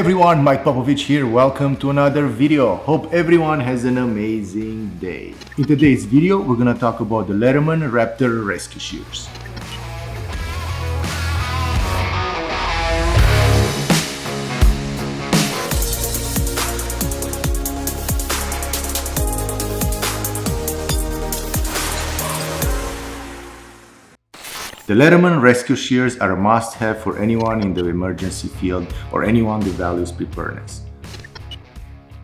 everyone, Mike Popovich here. Welcome to another video. Hope everyone has an amazing day. In today's video, we're gonna talk about the Leatherman Raptor rescue shears. The Leatherman rescue shears are a must-have for anyone in the emergency field or anyone that values preparedness.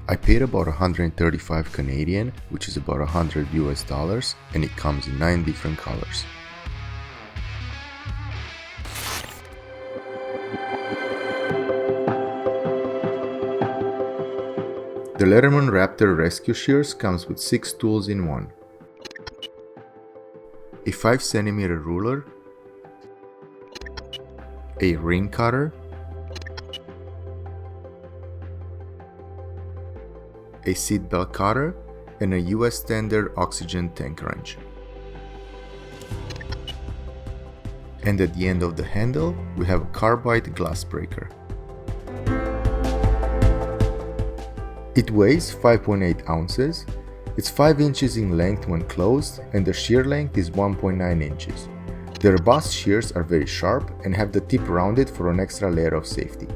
I paid about 135 Canadian, which is about 100 US dollars, and it comes in 9 different colors. The Leatherman Raptor rescue shears comes with 6 tools in one. A 5 cm ruler, a ring cutter, a seat belt cutter, and a US standard oxygen tank wrench. And at the end of the handle, we have a carbide glass breaker. It weighs 5.8 ounces, it's 5 inches in length when closed, and the shear length is 1.9 inches. The robust shears are very sharp and have the tip rounded for an extra layer of safety.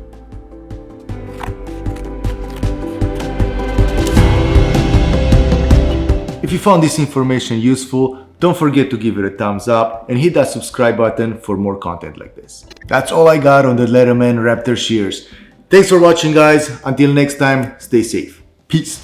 If you found this information useful, don't forget to give it a thumbs up and hit that subscribe button for more content like this. That's all I got on the Leatherman Raptor shears. Thanks for watching, guys. Until next time, stay safe. Peace.